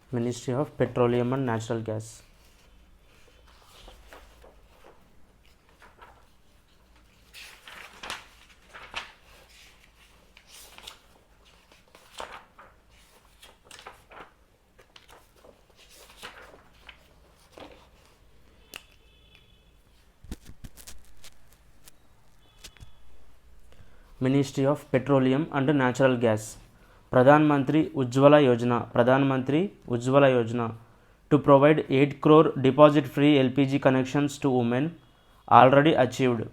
Ministry of Petroleum and Natural Gas. Ministry of Petroleum and Natural Gas. Pradhan Mantri Ujjwala Yojana to provide 8 crore deposit free LPG connections to women already achieved.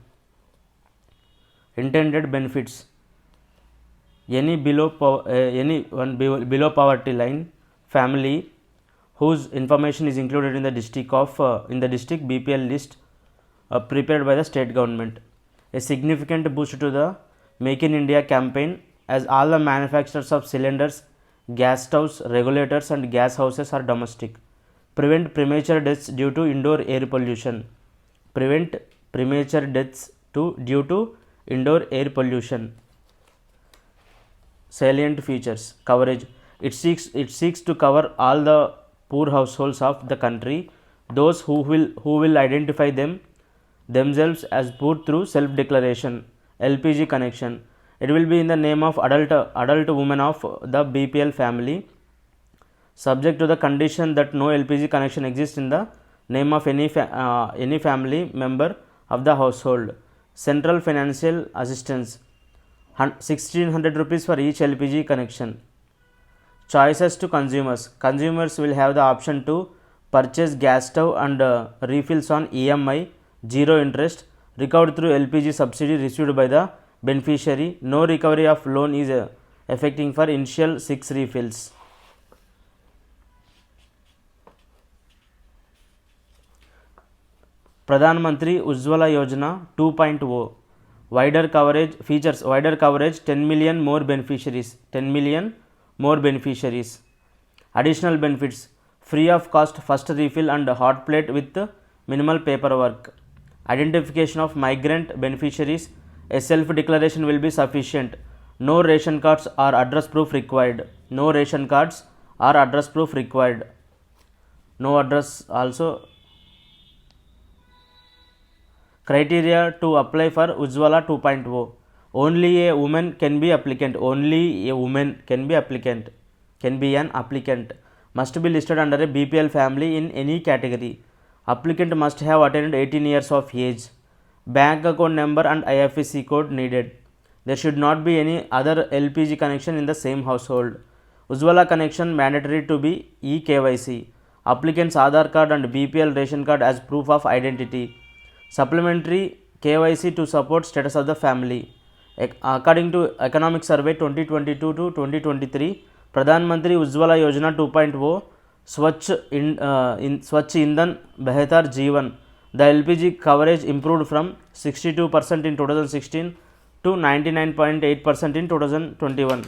Intended benefits: below poverty line family whose information is included in the district BPL list prepared by the state government. A significant boost to the Make in India campaign, as all the manufacturers of cylinders, gas stoves, regulators and gas houses are domestic. Prevent premature deaths due to indoor air pollution. Due to indoor air pollution. Salient features: coverage. It seeks to cover all the poor households of the country, those who will identify themselves as poor through self declaration. LPG connection. It will be in the name of adult women of the BPL family, subject to the condition that no LPG connection exists in the name of any family member of the household. Central financial assistance: 1600 rupees for each LPG connection. Choices to consumers: consumers will have the option to purchase gas stove and refills on EMI, zero interest, recovered through LPG subsidy received by the beneficiary. No recovery of loan is effecting for initial 6 refills. Pradhan Mantri Ujjwala Yojana 2.0 wider coverage features: wider coverage, 10 million more beneficiaries. Additional benefits: free of cost first refill and hot plate with minimal paperwork. Identification of migrant beneficiaries: a self declaration will be sufficient. No ration cards or address proof required. No address also. Criteria to apply for Ujjwala 2.0: only a woman can be applicant. Can be an applicant. Must be listed under a BPL family in any category. Applicant must have attained 18 years of age. Bank account number and IFSC code needed. There should not be any other LPG connection in the same household. Ujjwala connection mandatory to be eKYC. Applicant's Aadhaar card and BPL ration card as proof of identity. Supplementary KYC to support status of the family. According to Economic Survey 2022 to 2023, Pradhan Mantri Ujjwala Yojana 2.0 Swachh Indhan Behtar Jeevan. The LPG coverage improved from 62% in 2016 to 99.8% in 2021.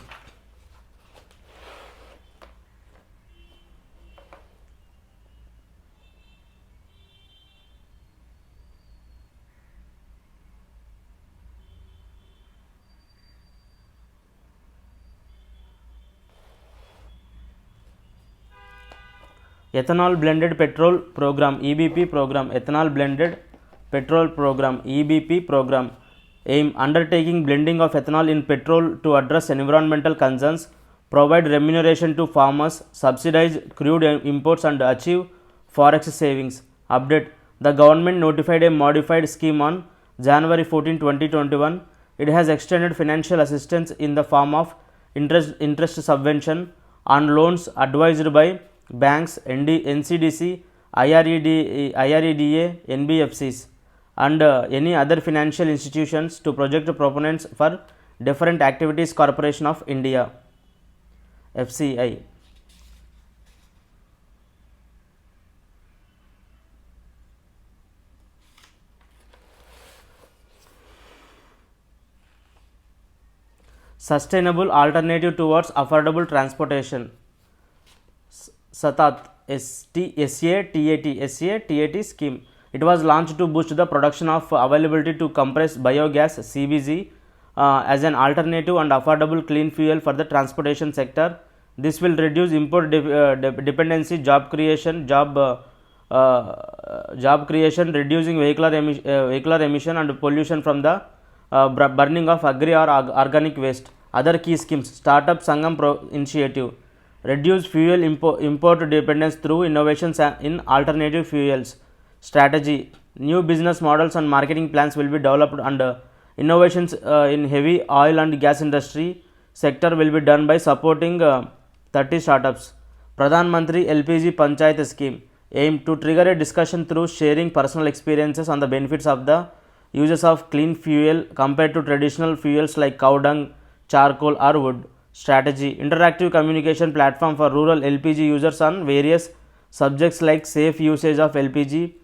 Ethanol Blended Petrol Program (EBP) program. Ethanol Blended Petrol Program (EBP) program aim undertaking blending of ethanol in petrol to address environmental concerns, provide remuneration to farmers, subsidize crude imports and achieve forex savings. Update: the government notified a modified scheme on January 14, 2021. It has extended financial assistance in the form of interest subvention on loans advised by banks, NCDC, IREDA, NBFCs and any other financial institutions to project proponents for Different Activities Corporation of India FCI. Sustainable alternative towards affordable transportation. SATAT SATAT scheme. It was launched to boost the production of availability to compressed biogas (CBG) as an alternative and affordable clean fuel for the transportation sector. This will reduce import dependency, job creation, reducing vehicular emission and pollution from the burning of agri or organic waste. Other key schemes: Startup Sangam initiative, reduce fuel import dependence through innovations in alternative fuels. Strategy: new business models and marketing plans will be developed, and innovations in heavy oil and gas industry sector will be done by supporting 30 startups. Pradhan Mantri LPG Panchayat scheme aim to trigger a discussion through sharing personal experiences on the benefits of the uses of clean fuel compared to traditional fuels like cow dung, charcoal or wood. Strategy: interactive communication platform for rural LPG users on various subjects like safe usage of LPG,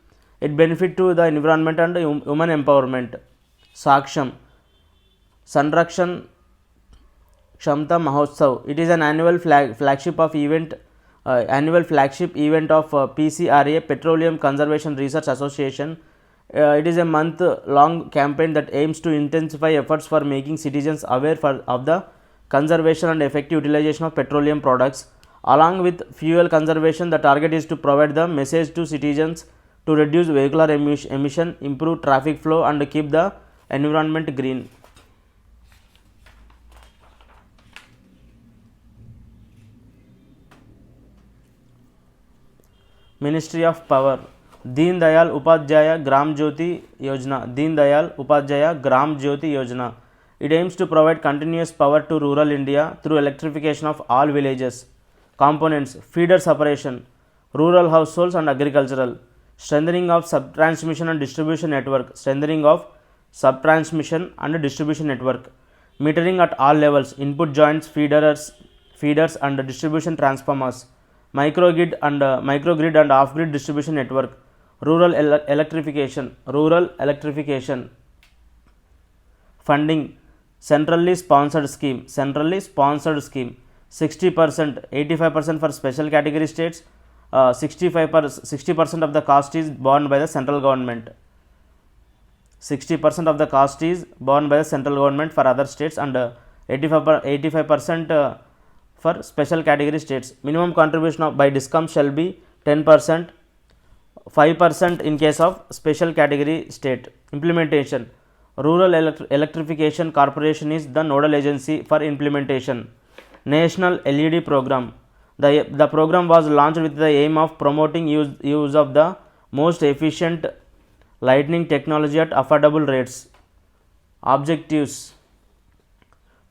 it benefit to the environment and human empowerment. Saksham Sanrakshan Shamta Mahotsav. It is an annual flagship event of PCRA, Petroleum Conservation Research Association. It is a month-long campaign that aims to intensify efforts for making citizens aware of the conservation and effective utilization of petroleum products. Along with fuel conservation, the target is to provide the message to citizens to reduce vehicular emission, improve traffic flow, and keep the environment green. Ministry of Power. Deen Dayal Upadhyaya Gram Jyoti Yojana. Deen Dayal Upadhyaya Gram Jyoti Yojana. It aims to provide continuous power to rural India through electrification of all villages. Components: feeder separation, rural households and agricultural, strengthening of sub-transmission and distribution network, metering at all levels, input joints, feeders and distribution transformers, microgrid and off-grid distribution network, rural electrification. Funding: centrally sponsored scheme, 60%, 85% for special category states, 60% of the cost is borne by the central government. 60% of the cost is borne by the central government for other states, and 85% for special category states. Minimum contribution by discom shall be 10%, 5% in case of special category state. Implementation: Rural Electrification Corporation is the nodal agency for implementation. National LED program. The program was launched with the aim of promoting use of the most efficient lighting technology at affordable rates. Objectives: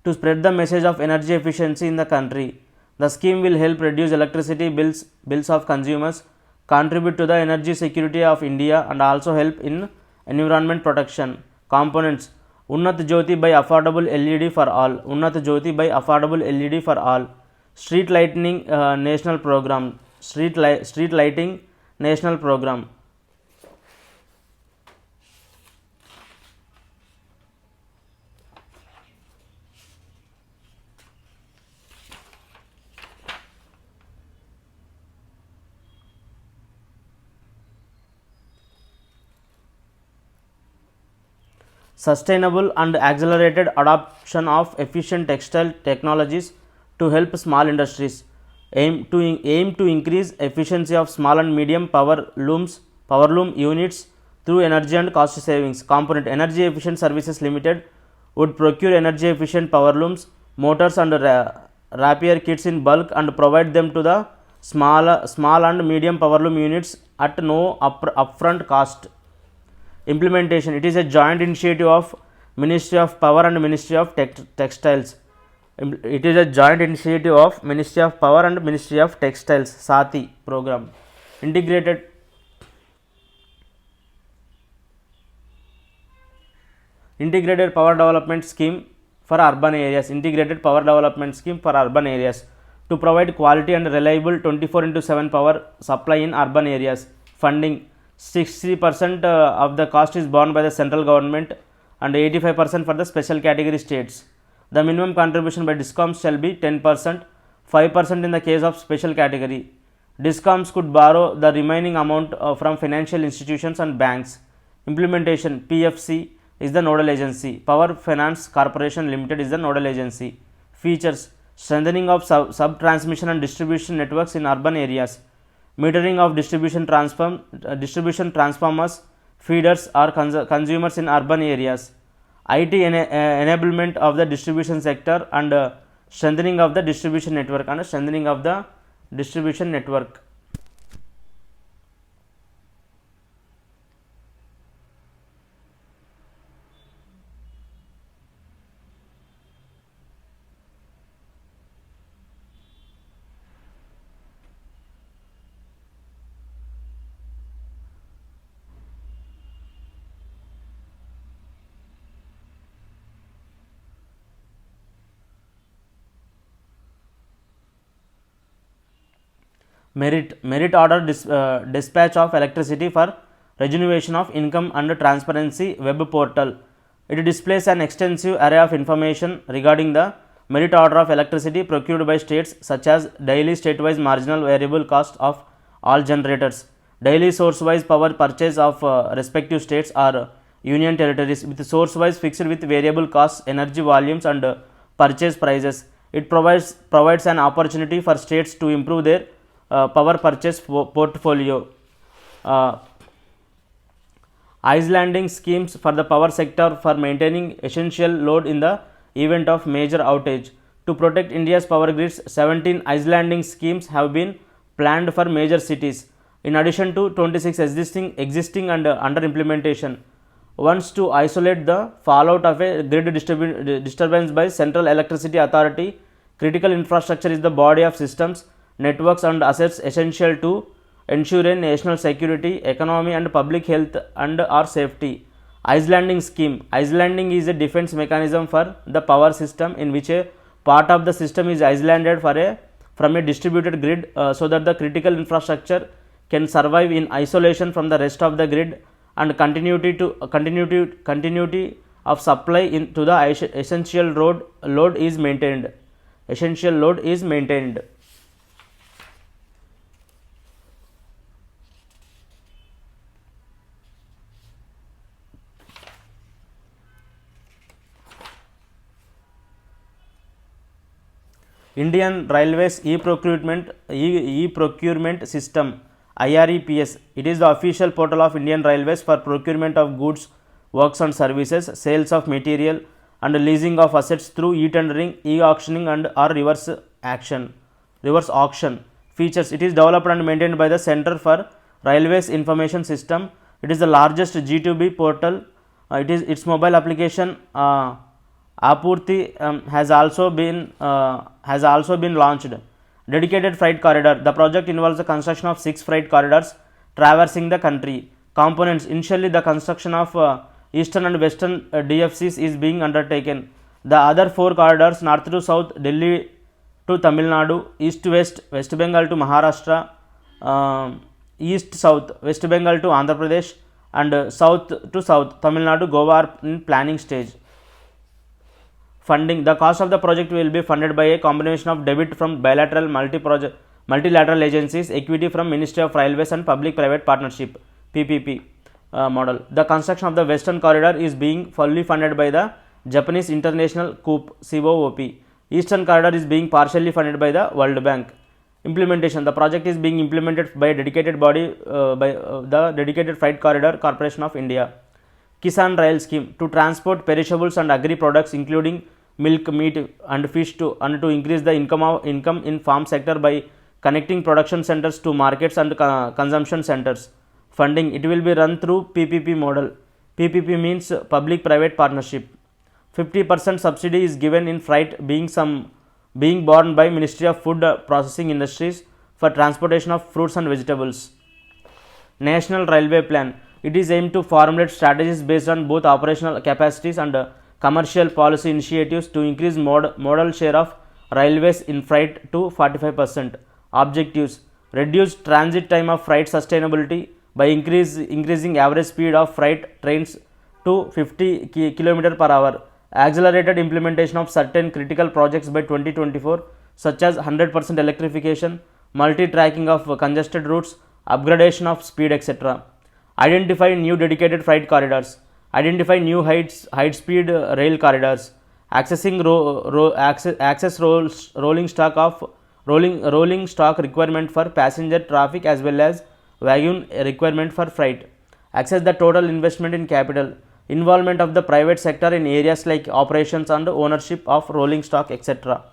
to spread the message of energy efficiency in the country. The scheme will help reduce electricity bills of consumers, contribute to the energy security of India, and also help in environment protection. Components: Unnat Jyoti by affordable LED for all. Street lighting national program. Street lighting national program. Sustainable and accelerated adoption of efficient textile technologies to help small industries. Aim to increase efficiency of small and medium power loom units through energy and cost savings. Component: Energy Efficient Services Limited would procure energy efficient power looms, motors and rapier kits in bulk and provide them to the small and medium power loom units at no upfront cost. Implementation: it is a joint initiative of Ministry of Power and Ministry of Textiles. SATI program. Integrated Power Development Scheme for urban areas. To provide quality and reliable 24/7 power supply in urban areas. Funding: 60% of the cost is borne by the central government and 85% for the special category states. The minimum contribution by discoms shall be 10%, 5% in the case of special category. Discoms could borrow the remaining amount from financial institutions and banks. Implementation: PFC is the nodal agency. Power Finance Corporation Limited is the nodal agency. Features: strengthening of sub-transmission and distribution networks in urban areas, metering of distribution transformers, feeders or consumers in urban areas, IT enablement of the distribution sector, and strengthening of the distribution network. Merit order dispatch of electricity for regeneration of income and transparency web portal. It displays an extensive array of information regarding the merit order of electricity procured by states, such as daily state-wise marginal variable cost of all generators, daily source-wise power purchase of respective states or union territories, with source-wise fixed with variable costs, energy volumes, and purchase prices. It provides an opportunity for states to improve their power purchase portfolio. Uh, Islanding schemes for the power sector for maintaining essential load in the event of major outage. To protect India's power grids, 17 islanding schemes have been planned for major cities, in addition to 26 existing and under implementation. Once, to isolate the fallout of a grid disturbance by Central Electricity Authority, critical infrastructure is the body of systems, networks and assets essential to ensure national security, economy and public health and or safety. Islanding scheme. Islanding is a defense mechanism for the power system, in which a part of the system is islanded from a distributed grid, so that the critical infrastructure can survive in isolation from the rest of the grid, and continuity of supply to the essential load is maintained. Indian Railways e-procurement system, IREPS. It is the official portal of Indian Railways for procurement of goods, works and services, sales of material and leasing of assets through e-tendering, e-auctioning and or reverse auction. Features. It is developed and maintained by the Center for Railways Information System. It is the largest G2B portal. Its mobile application Apurti has also been launched. Dedicated freight corridor. The project involves the construction of 6 freight corridors traversing the country. Components. Initially, the construction of eastern and western DFCs is being undertaken. The other 4 corridors, north to south, Delhi to Tamil Nadu, east to west, West Bengal to Maharashtra, east south, West Bengal to Andhra Pradesh, and south to south, Tamil Nadu, Goa are in planning stage. Funding. The cost of the project will be funded by a combination of debit from bilateral multilateral agencies, equity from Ministry of Railways and Public-Private Partnership (PPP) model. The construction of the Western Corridor is being fully funded by the Japanese International COOP. Eastern Corridor is being partially funded by the World Bank. Implementation. The project is being implemented by a dedicated body by the Dedicated Freight Corridor Corporation of India. Kisan Rail Scheme, to transport perishables and agri products including milk, meat and fish to increase the income in farm sector by connecting production centers to markets and consumption centers. Funding. It will be run through PPP model. PPP means public private partnership. 50% subsidy is given in freight being borne by Ministry of Food Processing Industries for transportation of fruits and vegetables. National Railway Plan. It is aimed to formulate strategies based on both operational capacities and commercial policy initiatives to increase modal share of railways in freight to 45%. Objectives. Reduce transit time of freight sustainability by increasing average speed of freight trains to 50 km per hour. Accelerated implementation of certain critical projects by 2024, such as 100% electrification, multi-tracking of congested routes, upgradation of speed, etc. Identify new dedicated freight corridors. Identify new high speed rail corridors. access rolling stock of rolling stock requirement for passenger traffic as well as wagon requirement for freight. Access the total investment in capital. Involvement of the private sector in areas like operations and ownership of rolling stock, etc.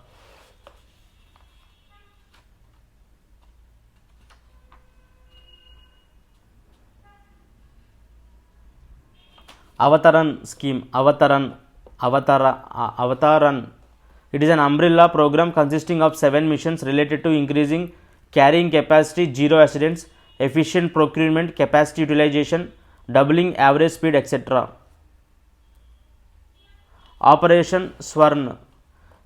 Avataran scheme. Avataran. It is an umbrella program consisting of 7 missions related to increasing carrying capacity, zero accidents, efficient procurement, capacity utilization, doubling average speed, etc. Operation Swarn.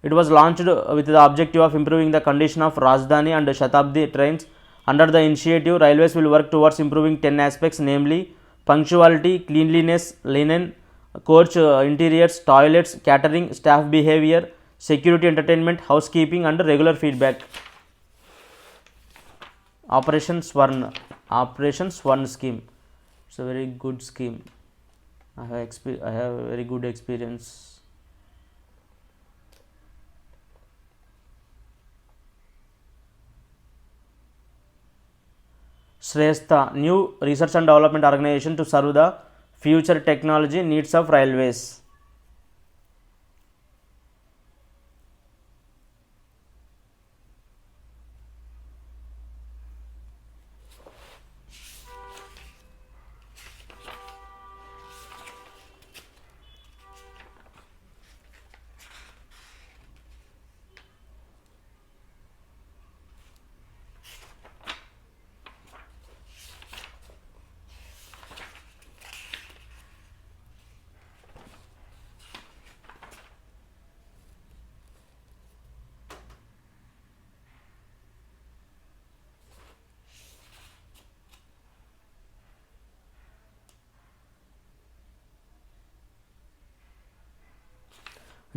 It was launched with the objective of improving the condition of Rajdhani and Shatabdi trains. Under the initiative, railways will work towards improving 10 aspects, namely punctuality, cleanliness, linen, coach interiors, toilets, catering, staff behavior, security, entertainment, housekeeping, and regular feedback. Operation Swarn scheme. It's a very good scheme. I have a very good experience. Shrestha, new research and development organization to serve the future technology needs of railways.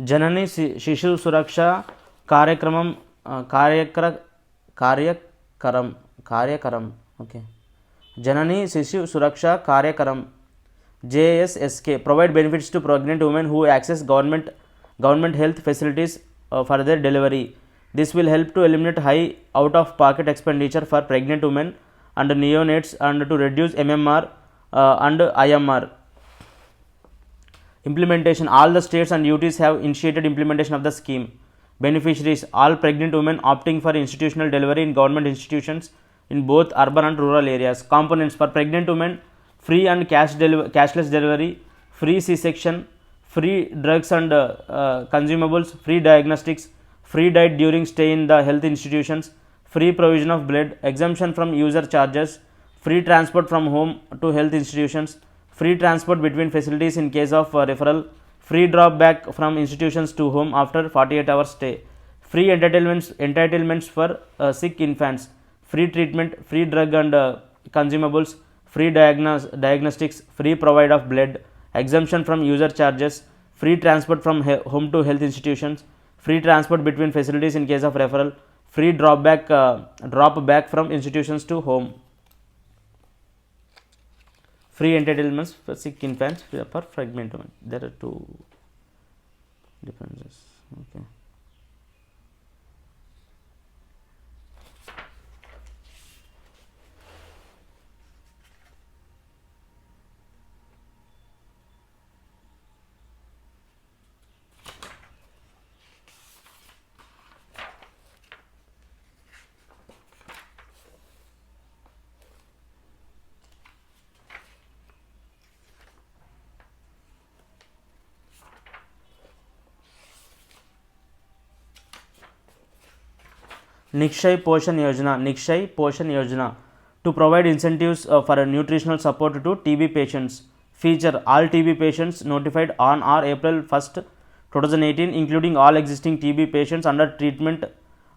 जननी शिशु सुरक्षा कार्यक्रम कार्यक्रम okay जननी शिशु सुरक्षा कार्यक्रम JSSK provide benefits to pregnant women who access government health facilities for their delivery. This will help to eliminate high out of pocket expenditure for pregnant women and neonates and to reduce MMR and IMR. Implementation. All the states and UTs have initiated implementation of the scheme. Beneficiaries. All pregnant women opting for institutional delivery in government institutions in both urban and rural areas. Components. For pregnant women, free and cashless delivery, free C-section, free drugs and consumables, free diagnostics, free diet during stay in the health institutions, free provision of blood, exemption from user charges, free transport from home to health institutions, free transport between facilities in case of referral, free drop back from institutions to home after 48 hours stay, free entitlements for sick infants, free treatment, free drug and consumables, free diagnostics, free provide of blood, exemption from user charges, free transport from home to health institutions, free transport between facilities in case of referral, free drop back from institutions to home. Free entitlements for sick infants for pregnant women. There are two differences. Okay. Nikshay Poshan Yojana to provide incentives for nutritional support to TB patients. Feature. All TB patients notified on or April 1st, 2018, including all existing TB patients under treatment,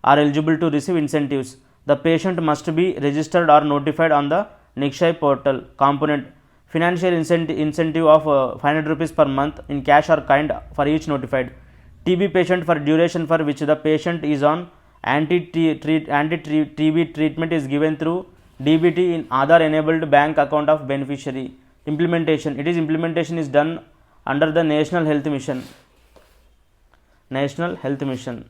are eligible to receive incentives. The patient must be registered or notified on the Nikshay portal. Component. Financial incentive of 500 rupees per month in cash or kind for each notified TB patient for duration for which the patient is on anti-TB treatment is given through DBT in Aadhaar enabled bank account of beneficiary. Implementation. Implementation is done under the National Health Mission. National Health Mission.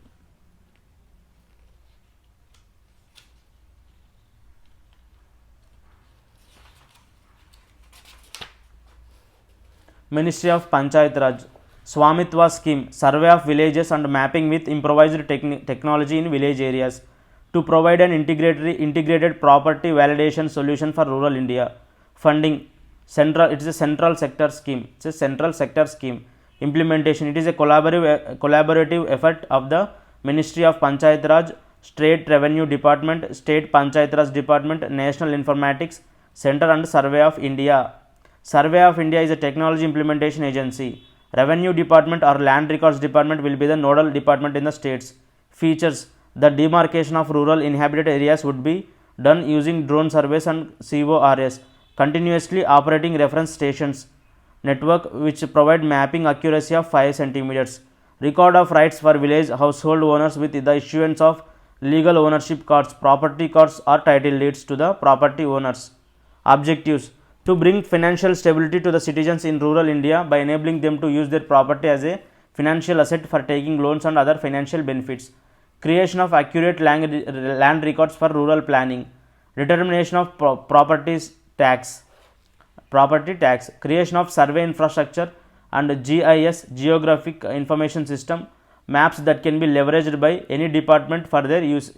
Ministry of Panchayat Raj. Swamitva scheme, survey of villages and mapping with improvised technology in village areas to provide an integrated property validation solution for rural India. Funding, central, it is a central sector scheme. It's a central sector scheme. Implementation, it is a collaborative effort of the Ministry of Panchayat Raj, State Revenue Department, State Panchayat Raj Department, National Informatics Center and Survey of India. Survey of India is a technology implementation agency. Revenue Department or Land Records Department will be the nodal department in the states. Features, the demarcation of rural inhabited areas would be done using drone surveys and CORS, continuously operating reference stations network which provide mapping accuracy of 5 centimeters. Record of rights for village household owners with the issuance of legal ownership cards, property cards or title deeds to the property owners. Objectives, to bring financial stability to the citizens in rural India by enabling them to use their property as a financial asset for taking loans and other financial benefits. Creation of accurate land records for rural planning. Determination of property tax, creation of survey infrastructure and GIS, geographic information system, maps that can be leveraged by any department for their use.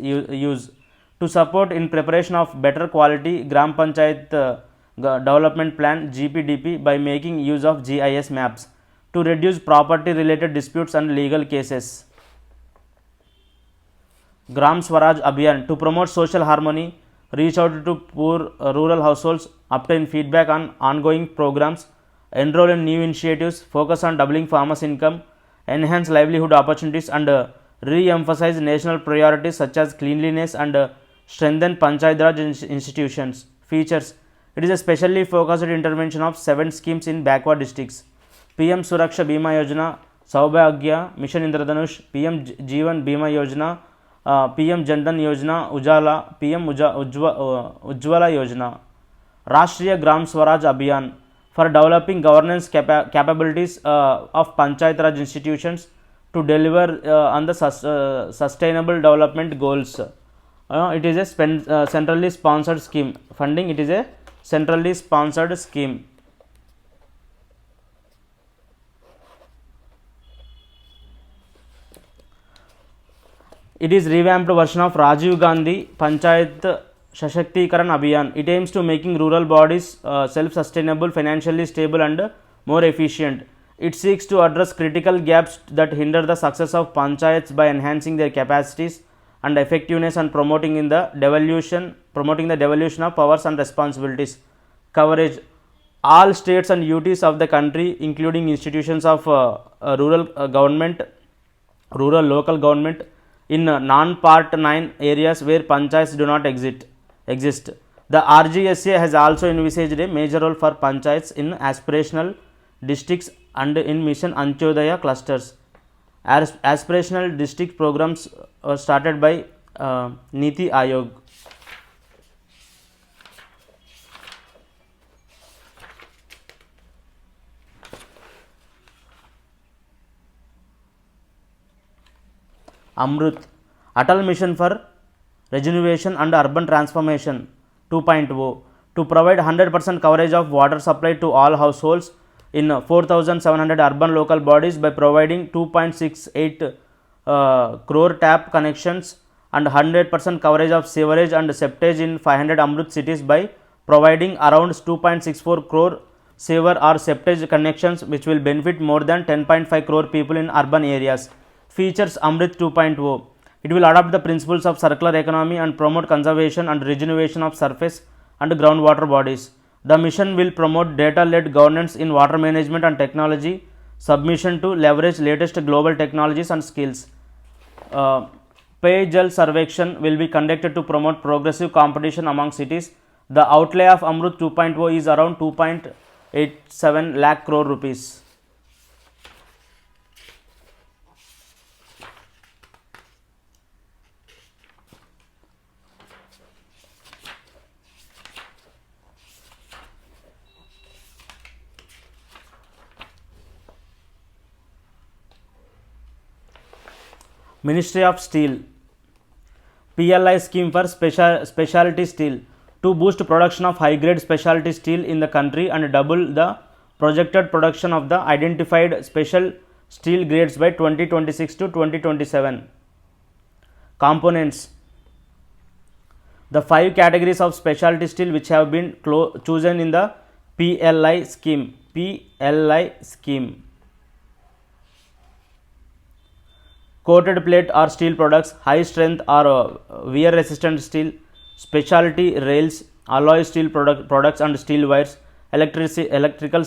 To support in preparation of better quality Gram Panchayat development plan GPDP by making use of GIS maps. To reduce property related disputes and legal cases. Gram Swaraj Abhiyan, to promote social harmony, reach out to poor rural households, obtain feedback on ongoing programs, enroll in new initiatives, focus on doubling farmers' income, enhance livelihood opportunities and re-emphasize national priorities such as cleanliness and strengthen Panchayat Raj institutions. Features, it is a specially focused intervention of 7 schemes in backward districts. PM Suraksha Bima Yojana, Saubhagya, Mission Indradhanush, PM Jeevan Bima Yojana, PM Jandan Yojana, Ujala, PM Ujjwala Yojana. Rashtriya Gram Swaraj Abhiyan, for developing governance capabilities of Panchayat Raj institutions to deliver on the sustainable development goals. It is a centrally sponsored scheme. Funding, it is a centrally sponsored scheme. It is revamped version of Rajiv Gandhi Panchayat Sashakti-karan Abhiyan. It aims to making rural bodies self-sustainable, financially stable and more efficient. It seeks to address critical gaps that hinder the success of panchayats by enhancing their capacities and effectiveness and promoting the devolution of powers and responsibilities. Coverage, all states and UTs of the country including institutions of rural local government in non-part 9 areas where panchayats do not exist. The RGSA has also envisaged a major role for panchayats in aspirational districts and in Mission Antyodaya clusters. Aspirational district programs started by Niti Aayog. Amrut, Atal Mission for Regeneration and Urban Transformation 2.0, to provide 100% coverage of water supply to all households in 4,700 urban local bodies by providing 2.68 crore tap connections and 100% coverage of sewerage and septage in 500 Amrut cities by providing around 2.64 crore sewer or septage connections, which will benefit more than 10.5 crore people in urban areas. Features Amrit 2.0. It will adopt the principles of circular economy and promote conservation and regeneration of surface and groundwater bodies. The mission will promote data-led governance in water management and technology, submission to leverage latest global technologies and skills. Pay Jal Sarvekshan will be conducted to promote progressive competition among cities. The outlay of Amrut 2.0 is around 2.87 lakh crore rupees. Ministry of Steel, PLI scheme for specialty steel to boost production of high grade specialty steel in the country and double the projected production of the identified special steel grades by 2026 to 2027. Components. The 5 categories of specialty steel which have been chosen in the PLI scheme. Coated plate or steel products, high strength or wear resistant steel, specialty rails, alloy steel products and steel wires, electrical